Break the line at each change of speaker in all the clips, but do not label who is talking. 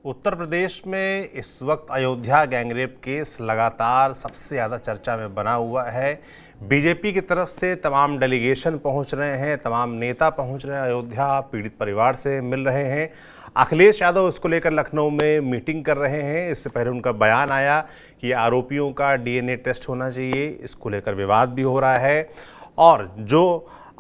उत्तर प्रदेश में इस वक्त अयोध्या गैंगरेप केस लगातार सबसे ज़्यादा चर्चा में बना हुआ है। बीजेपी की तरफ से तमाम डेलीगेशन पहुंच रहे हैं, तमाम नेता पहुंच रहे हैं, अयोध्या पीड़ित परिवार से मिल रहे हैं। अखिलेश यादव इसको लेकर लखनऊ में मीटिंग कर रहे हैं। इससे पहले उनका बयान आया कि आरोपियों का डीएनए टेस्ट होना चाहिए। इसको लेकर विवाद भी हो रहा है और जो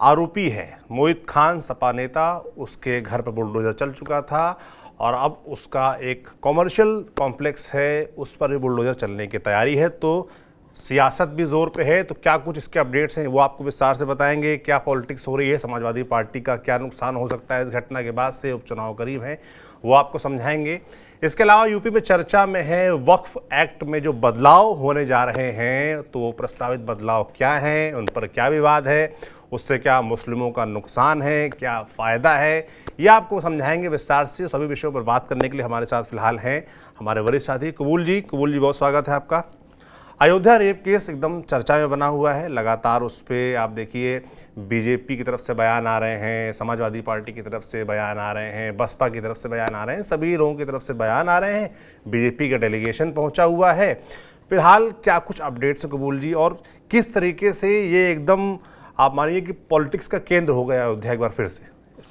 आरोपी है मोहित खान सपा नेता, उसके घर पर बुलडोजर चल चुका था और अब उसका एक कॉमर्शियल कॉम्प्लेक्स है, उस पर भी बुलडोजर चलने की तैयारी है। तो सियासत भी जोर पे है। तो क्या कुछ इसके अपडेट्स हैं वो आपको विस्तार से बताएंगे। क्या पॉलिटिक्स हो रही है, समाजवादी पार्टी का क्या नुकसान हो सकता है इस घटना के बाद से, उपचुनाव करीब हैं, वो आपको समझाएंगे। इसके अलावा यूपी में चर्चा में है वक्फ एक्ट में जो बदलाव होने जा रहे हैं, तो वो प्रस्तावित बदलाव क्या हैं, उन पर क्या विवाद है, उससे क्या मुस्लिमों का नुकसान है, क्या फ़ायदा है, ये आपको समझाएंगे विस्तार से। सभी विषयों पर बात करने के लिए हमारे साथ फिलहाल हैं हमारे वरिष्ठ साथी कबूल जी। कबूल जी, बहुत स्वागत है आपका। अयोध्या रेप केस एकदम चर्चा में बना हुआ है, लगातार उस पर आप देखिए बीजेपी की तरफ से बयान आ रहे हैं, समाजवादी पार्टी की तरफ से बयान आ रहे हैं, बसपा की तरफ से बयान आ रहे हैं, सभी लोगों की तरफ से बयान आ रहे हैं। बीजेपी का डेलीगेशन पहुंचा हुआ है। फिलहाल क्या कुछ अपडेट्स है कबूल जी, और किस तरीके से ये एकदम आप मानिए कि पॉलिटिक्स का केंद्र हो गया अयोध्या एक बार फिर से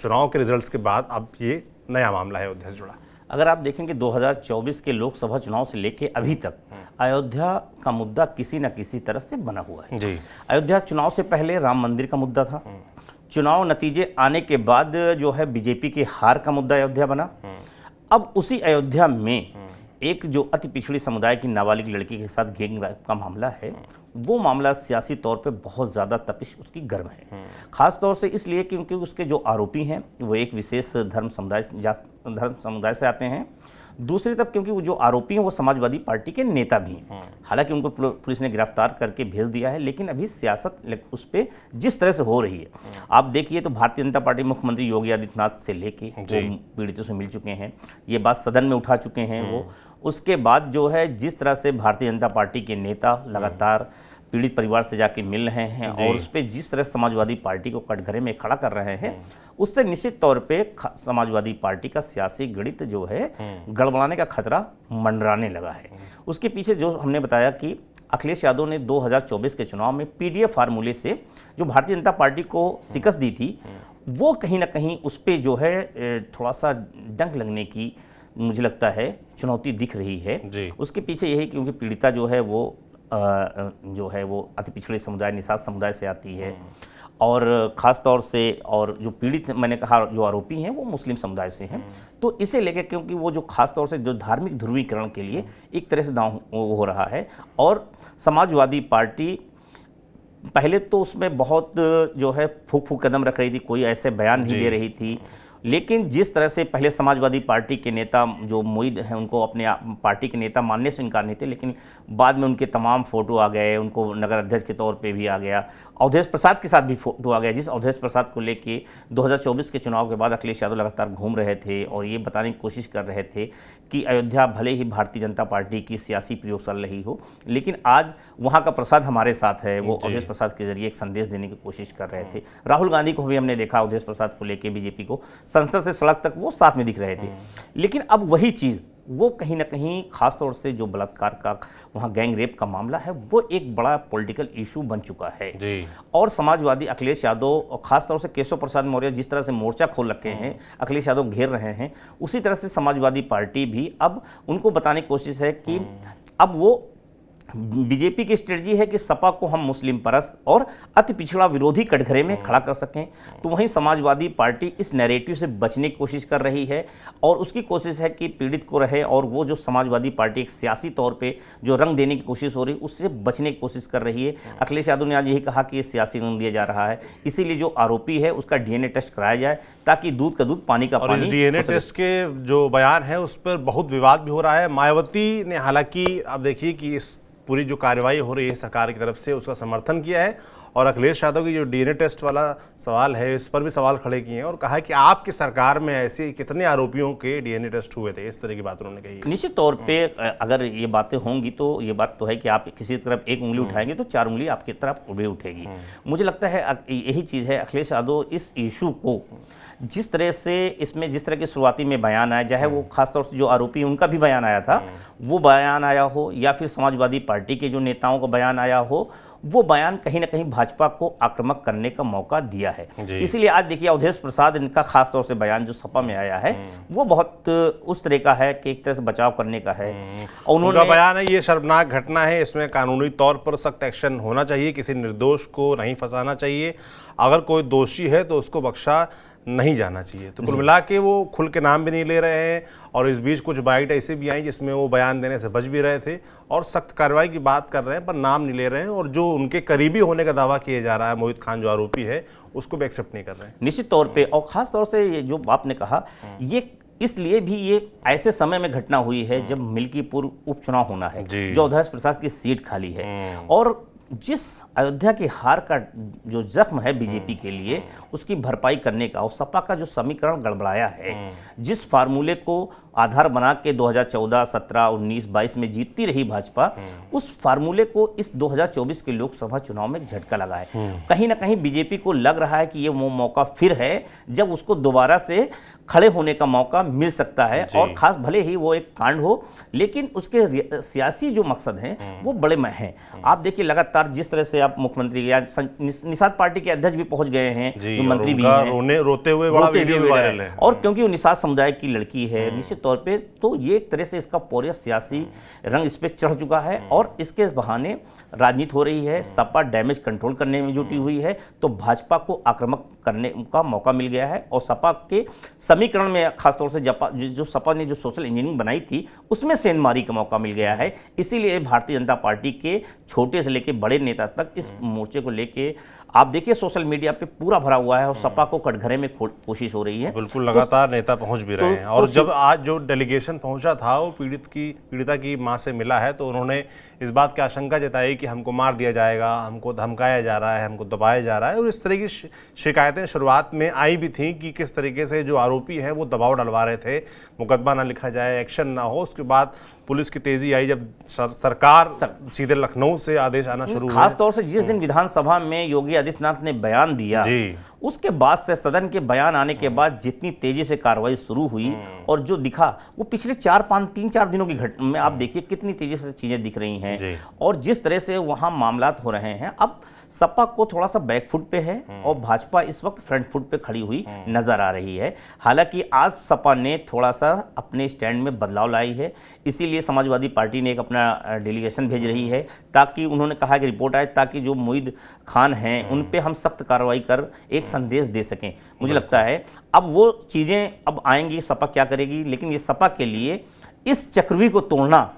चुनाव के रिजल्ट्स के बाद, अब ये नया मामला है अयोध्या से जुड़ा।
अगर आप देखेंगे 2024 के लोकसभा चुनाव से लेके अभी तक अयोध्या का मुद्दा किसी न किसी तरह से बना हुआ है
जी।
अयोध्या चुनाव से पहले राम मंदिर का मुद्दा था। चुनाव नतीजे आने के बाद जो है बीजेपी की हार का मुद्दा अयोध्या बना। अब उसी अयोध्या में एक जो अति पिछड़ी समुदाय की नाबालिग लड़की के साथ गैंग रेप का मामला है, वो मामला सियासी तौर पे बहुत ज़्यादा तपिश उसकी गर्म है। खास तौर से इसलिए क्योंकि उसके जो आरोपी हैं वो एक विशेष धर्म समुदाय से आते हैं। दूसरी तरफ क्योंकि वो जो आरोपी हैं वो समाजवादी पार्टी के नेता भी हैं। हालांकि उनको पुलिस ने गिरफ्तार करके भेज दिया है, लेकिन अभी सियासत उस पर जिस तरह से हो रही है, आप देखिए तो भारतीय जनता पार्टी मुख्यमंत्री योगी आदित्यनाथ से लेके वो पीड़ितों से मिल चुके हैं, ये बात सदन में उठा चुके हैं वो। उसके बाद जो है जिस तरह से भारतीय जनता पार्टी के नेता लगातार पीड़ित परिवार से जाके मिल रहे हैं और उस पर जिस तरह समाजवादी पार्टी को कटघरे में खड़ा कर रहे हैं, उससे निश्चित तौर पे समाजवादी पार्टी का सियासी गणित जो है गड़बड़ाने का खतरा मंडराने लगा है। उसके पीछे जो हमने बताया कि अखिलेश यादव ने 2024 के चुनाव में पीडीएफ फार्मूले से जो भारतीय जनता पार्टी को शिकस्त दी थी, वो कहीं ना कहीं उस पर जो है थोड़ा सा डंक लगने की मुझे लगता है चुनौती दिख रही है। उसके पीछे यही क्योंकि पीड़िता जो है वो अति पिछड़े समुदाय, निषाद समुदाय से आती है और ख़ास तौर से, और जो पीड़ित मैंने कहा जो आरोपी हैं वो मुस्लिम समुदाय से हैं। तो इसे लेकर क्योंकि वो जो ख़ास तौर से जो धार्मिक ध्रुवीकरण के लिए एक तरह से दांव हो रहा है, और समाजवादी पार्टी पहले तो उसमें बहुत जो है फूक फूक कदम रख रही थी, कोई ऐसे बयान नहीं दे रही थी। लेकिन जिस तरह से पहले समाजवादी पार्टी के नेता जो मोहित हैं उनको अपने पार्टी के नेता मानने से इनकार नहीं थे, लेकिन बाद में उनके तमाम फ़ोटो आ गए, उनको नगर अध्यक्ष के तौर पे भी आ गया, अवधेश प्रसाद के साथ भी फोटो आ गया, जिस अवधेश प्रसाद को लेके 2024 के चुनाव के बाद अखिलेश यादव लगातार घूम रहे थे और ये बताने की कोशिश कर रहे थे कि अयोध्या भले ही भारतीय जनता पार्टी की सियासी प्रयोगशाला रही हो, लेकिन आज वहाँ का प्रसाद हमारे साथ है। वो अवधेश प्रसाद के जरिए एक संदेश देने की कोशिश कर रहे थे। राहुल गांधी को भी हमने देखा अवधेश प्रसाद को लेके, बीजेपी को संसद से सड़क तक वो साथ में दिख रहे थे। लेकिन अब वही चीज़ वो कहीं ना कहीं खासतौर से जो बलात्कार का वहाँ गैंग रेप का मामला है वो एक बड़ा पॉलिटिकल इशू बन चुका है जी। और समाजवादी अखिलेश यादव और खासतौर से केशव प्रसाद मौर्य जिस तरह से मोर्चा खोल रखे हैं, अखिलेश यादव घेर रहे हैं, उसी तरह से समाजवादी पार्टी भी अब उनको बताने की कोशिश है कि अब वो बीजेपी की स्ट्रेटजी है कि सपा को हम मुस्लिम परस्त और अति पिछड़ा विरोधी कटघरे में खड़ा कर सकें। तो वहीं समाजवादी पार्टी इस नैरेटिव से बचने की कोशिश कर रही है और उसकी कोशिश है कि पीड़ित को रहे, और वो जो समाजवादी पार्टी एक सियासी तौर पे जो रंग देने की कोशिश हो रही है उससे बचने की कोशिश कर रही है। अखिलेश यादव ने आज यही कहा कि ये सियासी रंग दिया जा रहा है, इसीलिए जो आरोपी है उसका डीएनए टेस्ट कराया जाए ताकि दूध का दूध पानी का पानी।
डीएनए टेस्ट के जो बयान है उस पर बहुत विवाद भी हो रहा है। मायावती ने हालांकि आप देखिए कि इस पूरी जो कार्रवाई हो रही है सरकार की तरफ से उसका समर्थन किया है और अखिलेश यादव की जो डीएनए टेस्ट वाला सवाल है इस पर भी सवाल खड़े किए हैं और कहा कि आपकी सरकार में ऐसे कितने आरोपियों के डीएनए टेस्ट हुए थे, इस तरह की बात उन्होंने कही।
निश्चित तौर पे अगर ये बातें होंगी तो ये बात तो है कि आप किसी तरफ एक उंगली उठाएंगे तो चार उंगली आपकी तरफ भी उठेगी। मुझे लगता है यही चीज़ है, अखिलेश यादव इस इशू को जिस तरह से इसमें जिस तरह के शुरुआती में बयान आया, चाहे वो खासतौर से जो आरोपी उनका भी बयान आया था वो बयान आया हो या फिर समाजवादी पार्टी के जो नेताओं का बयान आया हो, वो बयान कहीं ना कहीं भाजपा को आक्रामक करने का मौका दिया है। इसीलिए आज देखिए अवधेश प्रसाद इनका खास तौर से बयान जो सपा में आया है वो बहुत उस तरह का है कि एक तरह से बचाव करने का है। और
उन्होंने बयान है ये शर्मनाक घटना है, इसमें कानूनी तौर पर सख्त एक्शन होना चाहिए, किसी निर्दोष को नहीं फंसाना चाहिए, अगर कोई दोषी है तो उसको बख्शा नहीं जाना चाहिए। तो कुल मिला के वो खुल के नाम भी नहीं ले रहे हैं और इस बीच कुछ बाइट ऐसे भी आई जिसमें वो बयान देने से बच भी रहे थे और सख्त कार्रवाई की बात कर रहे हैं पर नाम नहीं ले रहे हैं, और जो उनके करीबी होने का दावा किया जा रहा है मोहित खान जो आरोपी है उसको भी एक्सेप्ट नहीं कर रहे हैं।
निश्चित तौर पे, और खास तौर से ये जो आपने कहा ये इसलिए भी ये ऐसे समय में घटना हुई है जब मिल्कीपुर उपचुनाव होना है, जो अवधेश प्रसाद की सीट खाली है और जिस अयोध्या की हार का जो जख्म है बीजेपी के लिए उसकी भरपाई करने का और सपा का जो समीकरण गड़बड़ाया है, जिस फार्मूले को आधार बना के 2014, 17, 19, 22 में जीतती रही भाजपा, उस फार्मूले को इस 2024 के लोकसभा चुनाव में झटका लगा है। कहीं ना कहीं बीजेपी को लग रहा है कि ये वो मौका फिर है जब उसको दोबारा से खड़े होने का मौका मिल सकता है, और खास भले ही वो एक कांड हो लेकिन उसके सियासी जो मकसद हैं वो बड़े में हैं। आप देखिए लगातार जिस तरह से आप मुख्यमंत्री या निषाद पार्टी के अध्यक्ष भी पहुंच गए हैं, जो मंत्री भी हैं,
रोते हुए बड़ा वीडियो वायरल है।
और क्योंकि वो निषाद समुदाय की लड़की है निश्चित तौर पे, तो ये एक तरह से इसका पूरा सियासी रंग इस पे चढ़ चुका है और इसके बहाने राजनीति हो रही है। सपा डैमेज कंट्रोल करने में जुटी हुई है तो भाजपा को आक्रामक करने का मौका मिल गया है, और सपा के समीकरण में खासतौर से जो सपा ने जो सोशल इंजीनियरिंग बनाई थी उसमें सेंधमारी का मौका मिल गया है। इसीलिए भारतीय जनता पार्टी के छोटे से लेकर बड़े नेता तक इस मोर्चे को लेके आप देखिए सोशल मीडिया पे पूरा भरा हुआ है और सपा को कटघरे में कोशिश हो रही है।
बिल्कुल, लगातार नेता पहुंच भी रहे हैं। और जब आज जो डेलीगेशन पहुंचा था वो पीड़िता की मां से मिला है तो उन्होंने इस बात की आशंका जताई कि हमको मार दिया जाएगा, हमको धमकाया जा रहा है, हमको दबाया जा रहा है, और इस तरह की शिकायतें शुरुआत में आई भी थी कि किस तरीके से जो आरोपी हैं वो दबाव डलवा रहे थे, मुकदमा ना लिखा जाए, एक्शन ना हो। उसके बाद पुलिस की तेजी आई जब सरकार सीधे लखनऊ से आदेश आना शुरू हुआ।
खास तौर से जिस दिन विधानसभा में योगी आदित्यनाथ ने बयान दिया उसके बाद से सदन के बयान आने के बाद जितनी तेजी से कार्रवाई शुरू हुई और जो दिखा वो पिछले 3-4 दिनों की घटना में आप देखिए कितनी तेजी से चीजें दिख रही हैं, और जिस तरह से वहां मामलात हो रहे हैं। अब सपा को थोड़ा सा बैक फुट पे है और भाजपा इस वक्त फ्रंट फुट पे खड़ी हुई नजर आ रही है। हालांकि आज सपा ने थोड़ा सा अपने स्टैंड में बदलाव लाई है, इसीलिए समाजवादी पार्टी ने एक अपना डेलीगेशन भेज रही है ताकि उन्होंने कहा कि रिपोर्ट आए ताकि जो मोहित खान हैं उन पे हम सख्त कार्रवाई कर एक संदेश दे सकें। मुझे लगता है अब वो चीज़ें अब आएंगी, सपा क्या करेगी, लेकिन ये सपा के लिए इस चक्रव्यूह को तोड़ना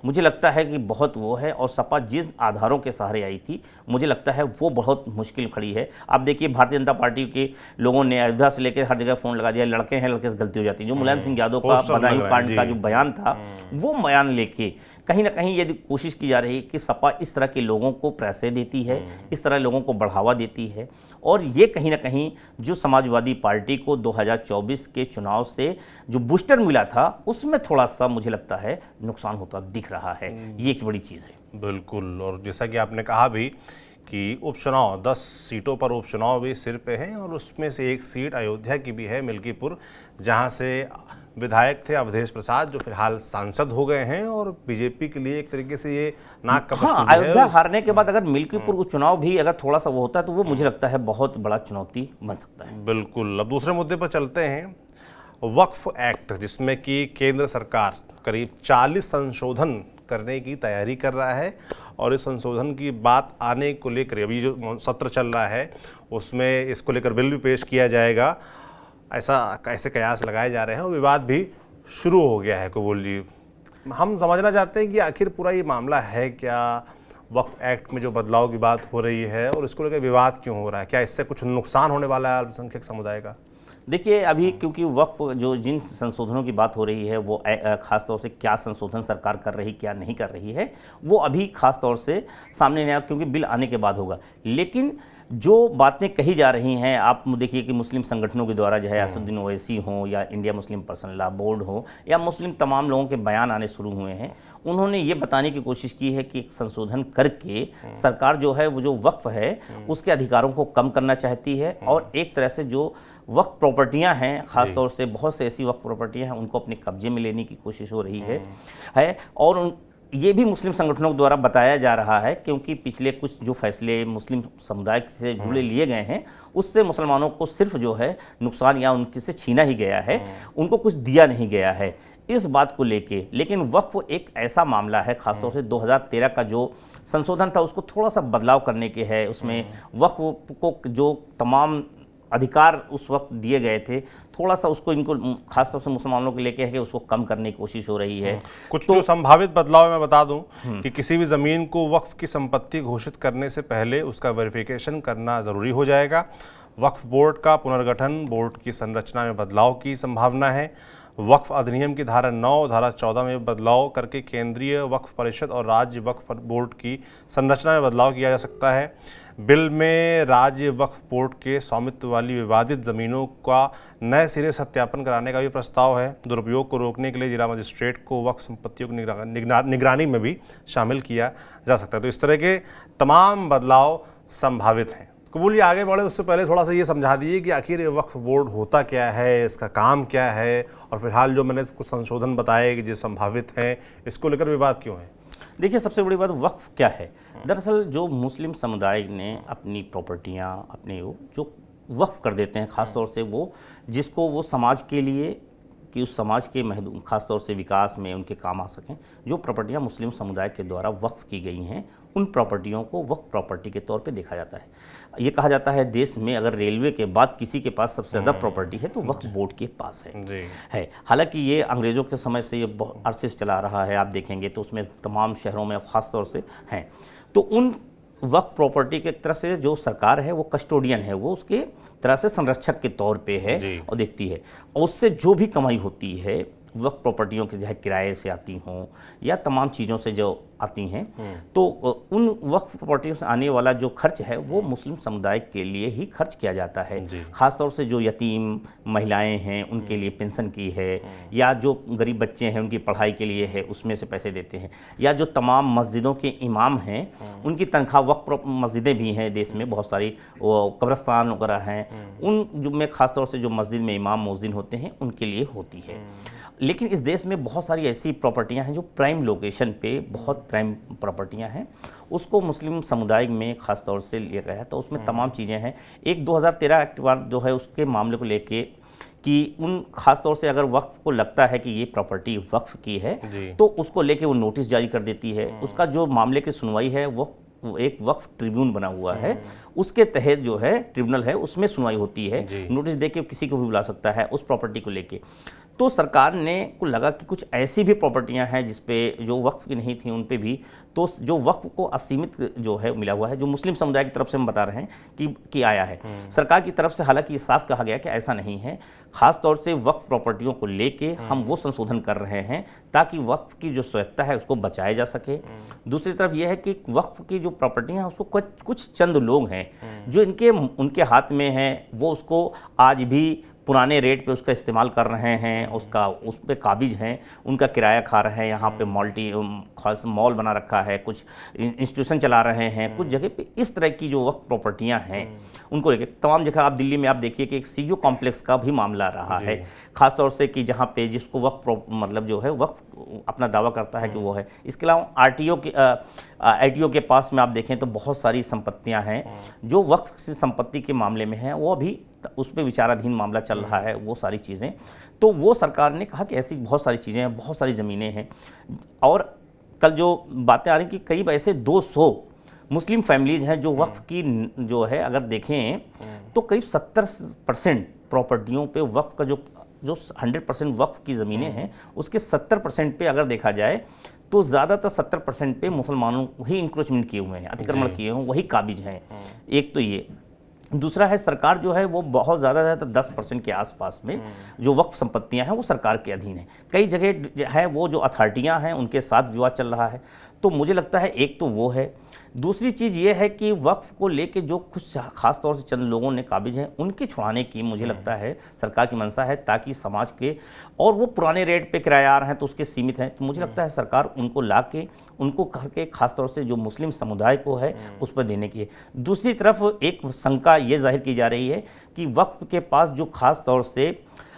मुझे लगता है कि बहुत वो है, और सपा जिस आधारों के सहारे आई थी मुझे लगता है वो बहुत मुश्किल खड़ी है। आप देखिए भारतीय जनता पार्टी के लोगों ने अयोध्या से लेकर हर जगह फ़ोन लगा दिया, लड़के हैं लड़के से गलती हो जाती है। जो मुलायम सिंह यादव का बदायूं कांड का जो बयान था वो बयान लेके कहीं ना कहीं यदि कोशिश की जा रही है कि सपा इस तरह के लोगों को पैसे देती है, इस तरह लोगों को बढ़ावा देती है, और ये कहीं ना कहीं जो समाजवादी पार्टी को 2024 के चुनाव से जो बूस्टर मिला था उसमें थोड़ा सा मुझे लगता है नुकसान होता दिख रहा है। ये एक बड़ी चीज़ है।
बिल्कुल, और जैसा कि आपने कहा भी कि उपचुनाव 10 सीटों पर उपचुनाव भी सिर पे हैं, और उसमें से एक सीट अयोध्या की भी है मिल्कीपुर, जहां से विधायक थे अवधेश प्रसाद जो फिलहाल सांसद हो गए हैं, और बीजेपी के लिए एक तरीके से ये नाक का प्रश्न है।
अयोध्या हारने के बाद अगर मिल्कीपुर उपचुनाव भी अगर थोड़ा सा वो होता है तो वो मुझे लगता है बहुत बड़ा चुनौती बन सकता है।
बिल्कुल। अब दूसरे मुद्दे पर चलते हैं, वक्फ एक्ट, जिसमें कि केंद्र सरकार करीब 40 संशोधन करने की तैयारी कर रहा है, और इस संशोधन की बात आने को लेकर अभी जो सत्र चल रहा है उसमें इसको लेकर बिल भी पेश किया जाएगा, ऐसे कयास लगाए जा रहे हैं, और विवाद भी शुरू हो गया है। कबूल जी, हम समझना चाहते हैं कि आखिर पूरा ये मामला है क्या, वक्फ एक्ट में जो बदलाव की बात हो रही है और इसको लेकर विवाद क्यों हो रहा है, क्या इससे कुछ नुकसान होने वाला है अल्पसंख्यक समुदाय का?
देखिए अभी क्योंकि वक्फ जो जिन संशोधनों की बात हो रही है वो खास तौर से क्या संशोधन सरकार कर रही क्या नहीं कर रही है वो अभी खास तौर से सामने नहीं आया, क्योंकि बिल आने के बाद होगा। लेकिन जो बातें कही जा रही हैं, आप देखिए कि मुस्लिम संगठनों के द्वारा जो है असदुद्दीन ओवैसी हो या India Muslim personal law board हो या मुस्लिम तमाम लोगों के बयान आने शुरू हुए हैं। उन्होंने ये बताने की कोशिश की है कि एक संशोधन करके सरकार जो है वो जो वक्फ है उसके अधिकारों को कम करना चाहती है और एक तरह से जो वक्फ प्रॉपर्टियां हैं, खासतौर से बहुत से ऐसी वक्फ प्रॉपर्टियां हैं उनको अपने कब्जे में लेने की कोशिश हो रही है। और ये भी मुस्लिम संगठनों के द्वारा बताया जा रहा है, क्योंकि पिछले कुछ जो फैसले मुस्लिम समुदाय से जुड़े लिए गए हैं उससे मुसलमानों को सिर्फ जो है नुकसान या उनके से छीना ही गया है, उनको कुछ दिया नहीं गया है इस बात को लेके। लेकिन वक्फ एक ऐसा मामला है, खासतौर से 2013 का जो संशोधन था उसको थोड़ा सा बदलाव करने के है। उसमें वक्फ को जो तमाम अधिकार उस वक्त दिए गए थे, थोड़ा सा उसको इनको खासतौर से मुसलमानों को लेके है कि उसको कम करने की कोशिश हो रही है।
कुछ जो संभावित बदलाव मैं बता दूं कि किसी भी ज़मीन को वक्फ की संपत्ति घोषित करने से पहले उसका वेरिफिकेशन करना ज़रूरी हो जाएगा। वक्फ बोर्ड का पुनर्गठन, बोर्ड की संरचना में बदलाव की संभावना है। वक्फ अधिनियम की धारा 9, धारा 14 में बदलाव करके केंद्रीय वक्फ परिषद और राज्य वक्फ बोर्ड की संरचना में बदलाव किया जा सकता है। बिल में राज्य वक्फ बोर्ड के स्वामित्व वाली विवादित ज़मीनों का नए सिरे सत्यापन कराने का भी प्रस्ताव है। दुरुपयोग को रोकने के लिए जिला मजिस्ट्रेट को वक्फ संपत्तियों की निगरानी में भी शामिल किया जा सकता है। तो इस तरह के तमाम बदलाव संभावित हैं। कबूल ये आगे बढ़े उससे पहले थोड़ा सा ये समझा दीजिए कि आखिर ये वक्फ बोर्ड होता क्या है, इसका काम क्या है, और फिलहाल जो मैंने कुछ संशोधन बताए कि जो संभावित हैं इसको लेकर विवाद क्यों है।
देखिए सबसे बड़ी बात वक्फ क्या है। दरअसल जो मुस्लिम समुदाय ने अपनी प्रॉपर्टियां अपने जो वक्फ कर देते हैं, ख़ासतौर से वो जिसको वो समाज के लिए कि उस समाज के खासतौर से विकास में उनके काम आ सकें, जो प्रॉपर्टियां मुस्लिम समुदाय के द्वारा वक्फ की गई हैं उन प्रॉपर्टियों को वक्फ प्रॉपर्टी के तौर पे देखा जाता है। ये कहा जाता है देश में अगर रेलवे के बाद किसी के पास सबसे ज़्यादा प्रॉपर्टी है तो वक्फ बोर्ड के पास है। हालांकि ये अंग्रेज़ों के समय से ये बहुत अरसे से चला रहा है। आप देखेंगे तो उसमें तमाम शहरों में ख़ास तौर से हैं। तो उन वक्फ प्रॉपर्टी के तरह से जो सरकार है वो कस्टोडियन है, वो उसके तरह से संरक्षक के तौर पे है और देखती है। और उससे जो भी कमाई होती है वक्फ प्रॉपर्टियों के चाहे किराए से आती हों या तमाम चीज़ों से जो आती हैं, तो उन वक्फ प्रॉपर्टियों से आने वाला जो खर्च है वो मुस्लिम समुदाय के लिए ही खर्च किया जाता है। ख़ासतौर से जो यतीम महिलाएं हैं उनके लिए पेंशन की है, या जो गरीब बच्चे हैं उनकी पढ़ाई के लिए है उसमें से पैसे देते हैं, या जो तमाम मस्जिदों के इमाम हैं उनकी तनख्वाह वक्फ मस्जिदें भी हैं देश में बहुत सारी, वो कब्रस्तान वगैरह हैं उन जो में ख़ासतौर से जो मस्जिद में इमाम मुअज्जिन होते हैं उनके लिए होती है। लेकिन इस देश में बहुत सारी ऐसी प्रॉपर्टियां हैं जो प्राइम लोकेशन पे बहुत प्राइम प्रॉपर्टियां हैं, उसको मुस्लिम समुदाय में ख़ास तौर से लिया गया है। तो उसमें तमाम चीज़ें हैं। एक 2013 एक्ट जो है उसके मामले को लेके कि उन ख़ास तौर से अगर वक्फ को लगता है कि ये प्रॉपर्टी वक्फ की है तो उसको लेके वो नोटिस जारी कर देती है। उसका जो मामले की सुनवाई है वो एक वक्फ ट्रिब्यून बना हुआ है, उसके तहत जो है ट्रिब्यूनल है उसमें सुनवाई होती है। नोटिस देके किसी को भी बुला सकता है उस प्रॉपर्टी को लेके। तो सरकार ने को लगा कि कुछ ऐसी भी प्रॉपर्टियां हैं जिस पे जो वक्फ की नहीं थी उन पे भी, तो जो वक्फ को असीमित जो है मिला हुआ है, जो मुस्लिम समुदाय की तरफ से हम बता रहे हैं कि आया है सरकार की तरफ से। हालांकि ये साफ कहा गया कि ऐसा नहीं है। खास तौर से वक्फ प्रॉपर्टियों को लेके हम वो संशोधन कर रहे हैं ताकि वक्फ की जो स्वायत्ता है उसको बचाया जा सके। दूसरी तरफ यह है कि वक्फ की जो प्रॉपर्टियां हैं उसको कुछ चंद लोग हैं जो उनके हाथ में हैं, वो उसको आज भी पुराने रेट पे उसका इस्तेमाल कर रहे हैं, उस पे काबिज हैं, उनका किराया खा रहे हैं। यहाँ पे खास मॉल बना रखा है, कुछ इंस्टीट्यूशन चला रहे हैं, कुछ जगह पे इस तरह की जो वक्फ प्रॉपर्टियाँ हैं उनको लेके तमाम जगह आप दिल्ली में आप देखिए कि एक सीजो कॉम्प्लेक्स का भी मामला रहा है, खास तौर से कि जहाँ पे जिसको वक्फ मतलब जो है वक्फ अपना दावा करता है कि वो है। इसके अलावा आईटीओ के पास में आप देखें तो बहुत सारी संपत्तियाँ हैं जो वक्फ की संपत्ति के मामले में हैं, वो अभी उस पर विचाराधीन मामला चल रहा है वो सारी चीज़ें। तो वो सरकार ने कहा कि ऐसी बहुत सारी चीज़ें हैं, बहुत सारी ज़मीनें हैं। और कल जो बातें आ रही कि करीब ऐसे 200 मुस्लिम फैमिलीज हैं जो वक्फ की जो है अगर देखें तो करीब 70% प्रॉपर्टियों पे वक्फ का जो 100% वक्फ की ज़मीनें हैं उसके 70% पे अगर देखा जाए तो ज़्यादातर 70% पे मुसलमानों ही इंक्रोचमेंट किए हुए हैं, अतिक्रमण किए हुए, वही काबिज हैं। एक तो ये दूसरा है सरकार जो है वो बहुत ज़्यादा 10% के आसपास में जो वक्फ संपत्तियां हैं वो सरकार के अधीन है। कई जगह है वो जो अथॉरिटियां हैं उनके साथ विवाद चल रहा है। तो मुझे लगता है एक तो वो है, दूसरी चीज़ ये है कि वक्फ को लेके जो कुछ खास तौर से चंद लोगों ने काबिज हैं उनके छुड़ाने की मुझे लगता है सरकार की मंशा है, ताकि समाज के, और वो पुराने रेट पे किराएदार हैं तो उसके सीमित हैं, तो मुझे लगता है सरकार उनको ला के उनको करके खास तौर से जो मुस्लिम समुदाय को है उस पर देने की है। दूसरी तरफ एक शंका ये जाहिर की जा रही है कि वक्फ के पास जो खास तौर से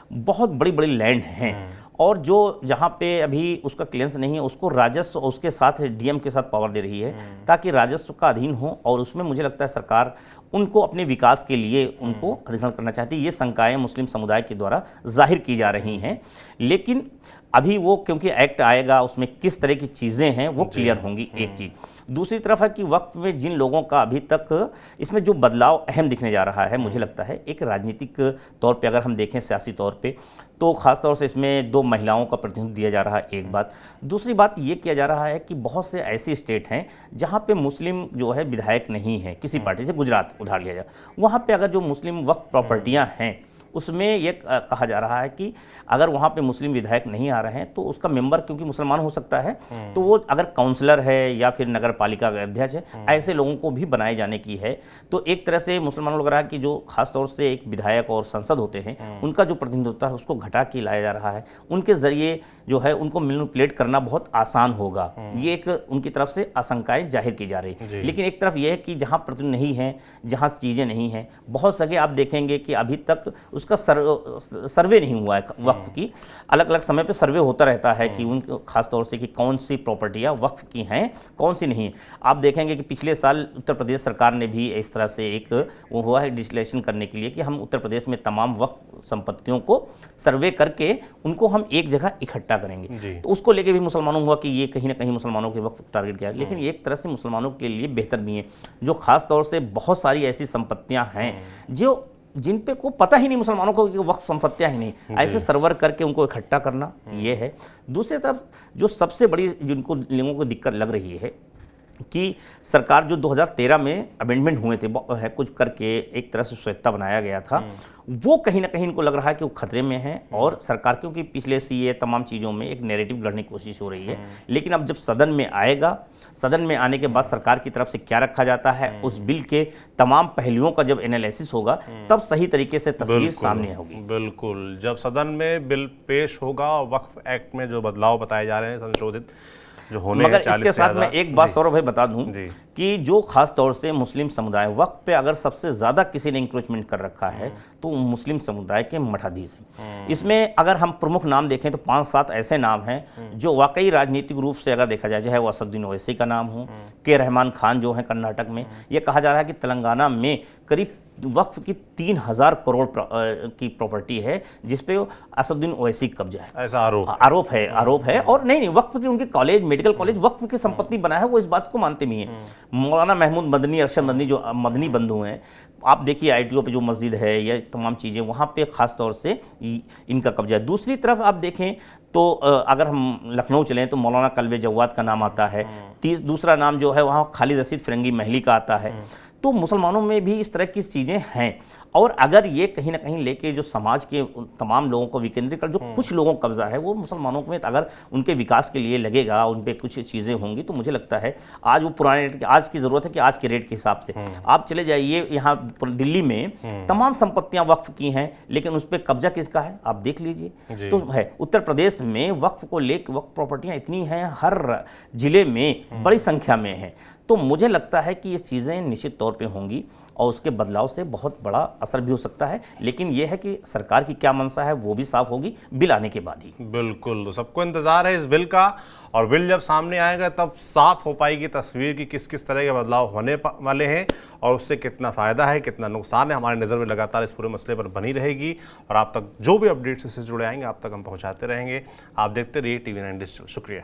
बहुत बड़ी बड़ी लैंड हैं और जो जहाँ पे अभी उसका क्लियरेंस नहीं है उसको राजस्व उसके साथ डीएम के साथ पावर दे रही है ताकि राजस्व का अधीन हो, और उसमें मुझे लगता है सरकार उनको अपने विकास के लिए उनको अधिग्रहण करना चाहती है। ये शंकाएं मुस्लिम समुदाय के द्वारा जाहिर की जा रही हैं, लेकिन अभी वो क्योंकि एक्ट आएगा उसमें किस तरह की चीज़ें हैं वो क्लियर होंगी, एक चीज़। दूसरी तरफ है कि वक्त में जिन लोगों का अभी तक इसमें जो बदलाव अहम दिखने जा रहा है, मुझे लगता है एक राजनीतिक तौर पे अगर हम देखें सियासी तौर पे, तो ख़ास तौर से इसमें 2 महिलाओं का प्रतिनिधित्व दिया जा रहा है, एक बात। दूसरी बात ये किया जा रहा है कि बहुत से ऐसे स्टेट हैं जहाँ पे मुस्लिम जो है विधायक नहीं है किसी पार्टी से, गुजरात उधार लिया जाए, वहाँ पे अगर जो मुस्लिम वक्फ प्रॉपर्टियाँ हैं उसमें ये कहा जा रहा है कि अगर वहाँ पे मुस्लिम विधायक नहीं आ रहे हैं तो उसका मेंबर क्योंकि मुसलमान हो सकता है, तो वो अगर काउंसलर है या फिर नगर पालिका का अध्यक्ष है, ऐसे लोगों को भी बनाए जाने की है। तो एक तरह से मुसलमानों को लग रहा है कि जो खास तौर से एक विधायक और संसद होते हैं उनका जो प्रतिनिधित्व होता है उसको घटा के लाया जा रहा है, उनके जरिए जो है उनको मैनिपुलेट करना बहुत आसान होगा। ये एक उनकी तरफ से आशंकाएं जाहिर की जा रही। लेकिन एक तरफ यह है कि जहाँ प्रतिनिधि नहीं है, जहाँ चीज़ें नहीं हैं, बहुत सगे आप देखेंगे कि अभी तक उसका सर्वे नहीं हुआ है वक्फ की। अलग अलग समय पे सर्वे होता रहता है कि उन खास तौर से कि कौन सी प्रॉपर्टियां वक्फ की हैं, कौन सी नहीं। आप देखेंगे कि पिछले साल उत्तर प्रदेश सरकार ने भी इस तरह से एक वो हुआ है डिस्टिलेशन करने के लिए कि हम उत्तर प्रदेश में तमाम वक्फ संपत्तियों को सर्वे करके उनको हम एक जगह इकट्ठा करेंगे। तो उसको लेके भी मुसलमानों हुआ कि ये कहीं ना कहीं मुसलमानों के वक्फ टारगेट किया, लेकिन एक तरह से मुसलमानों के लिए बेहतर भी है जो खास तौर से बहुत सारी ऐसी संपत्तियां हैं जो जिन पे को पता ही नहीं मुसलमानों को कि वक्फ संपत्तियां ही नहीं, ऐसे सर्वर करके उनको इकट्ठा करना ये है। दूसरी तरफ जो सबसे बड़ी जिनको लोगों को दिक्कत लग रही है कि सरकार जो 2013 में अमेंडमेंट हुए थे है कुछ करके एक तरह से स्वायत्ता बनाया गया था, वो कहीं ना कहीं इनको लग रहा है कि वो खतरे में है, और सरकार क्योंकि पिछले सीए तमाम चीज़ों में एक नैरेटिव गढ़ने की कोशिश हो रही है। लेकिन अब जब सदन में आएगा, सदन में आने के बाद सरकार की तरफ से क्या रखा जाता है, उस बिल के तमाम पहलुओं का जब एनालिसिस होगा तब सही तरीके से तस्वीर सामने होगी।
बिल्कुल, जब सदन में बिल पेश होगा, वक्फ एक्ट में जो बदलाव बताए जा रहे हैं संशोधित जो होने
मगर इसके साथ मैं एक बात सौरभ भाई बता दूं कि जो खास तौर से मुस्लिम समुदाय वक्त पे अगर सबसे ज्यादा किसी ने इंक्रोचमेंट कर रखा है तो मुस्लिम समुदाय के मठाधीश हैं। इसमें अगर हम प्रमुख नाम देखें तो 5-7 ऐसे नाम हैं जो वाकई राजनीतिक रूप से अगर देखा जाए, चाहे वो असदुद्दीन ओवैसी का नाम हो, के रहमान खान जो है कर्नाटक में, ये कहा जा रहा है कि तेलंगाना में करीब वक्फ की 3000 करोड़ की प्रॉपर्टी है जिसपे असदुद्दीन ओवैसी का कब्जा है, ऐसा आरोप है। और नहीं वक्फ की उनके कॉलेज, मेडिकल कॉलेज वक्फ की संपत्ति बना है, वो इस बात को मानते भी हैं। मौलाना महमूद मदनी, अरशद मदनी जो मदनी बंधु हैं, आप देखिए आईटीओ पे जो मस्जिद है या तमाम चीज़ें वहाँ पे खास तौर से इनका कब्जा है। दूसरी तरफ आप देखें तो अगर हम लखनऊ चलें तो मौलाना कल्बे जव्वाद का नाम आता है। दूसरा नाम जो है वहाँ खालिद रशीद फिरंगी महली का आता है। तो मुसलमानों में भी इस तरह की चीज़ें हैं, और अगर ये कहीं ना कहीं लेके जो समाज के तमाम लोगों को विकेंद्रीकृत कर जो कुछ लोगों का कब्जा है वो मुसलमानों में, अगर उनके विकास के लिए लगेगा, उन पर कुछ चीज़ें होंगी, तो मुझे लगता है आज वो पुराने रेट, आज की ज़रूरत है कि आज के रेट के हिसाब से आप चले जाइए। यहाँ दिल्ली में तमाम संपत्तियाँ वक्फ की हैं, लेकिन उस पर कब्जा किसका है आप देख लीजिए। तो है उत्तर प्रदेश में वक्फ को लेकर वक्फ प्रॉपर्टियाँ इतनी हैं, हर जिले में बड़ी संख्या में हैं। तो मुझे लगता है कि ये चीज़ें निश्चित तौर पे होंगी और उसके बदलाव से बहुत बड़ा असर भी हो सकता है, लेकिन यह है कि सरकार की क्या मंशा है वो भी साफ होगी बिल आने के बाद ही। बिल्कुल, तो सबको इंतजार है इस बिल का, और बिल जब सामने आएगा तब साफ हो पाएगी तस्वीर की किस किस तरह के बदलाव होने वाले हैं और उससे कितना फ़ायदा है, कितना नुकसान है। हमारी नज़र में लगातार इस पूरे मसले पर बनी रहेगी और आप तक जो भी अपडेट्स इससे जुड़े आएंगे आप तक हम पहुँचाते रहेंगे। आप देखते रहिए TV9 डिजिटल। शुक्रिया।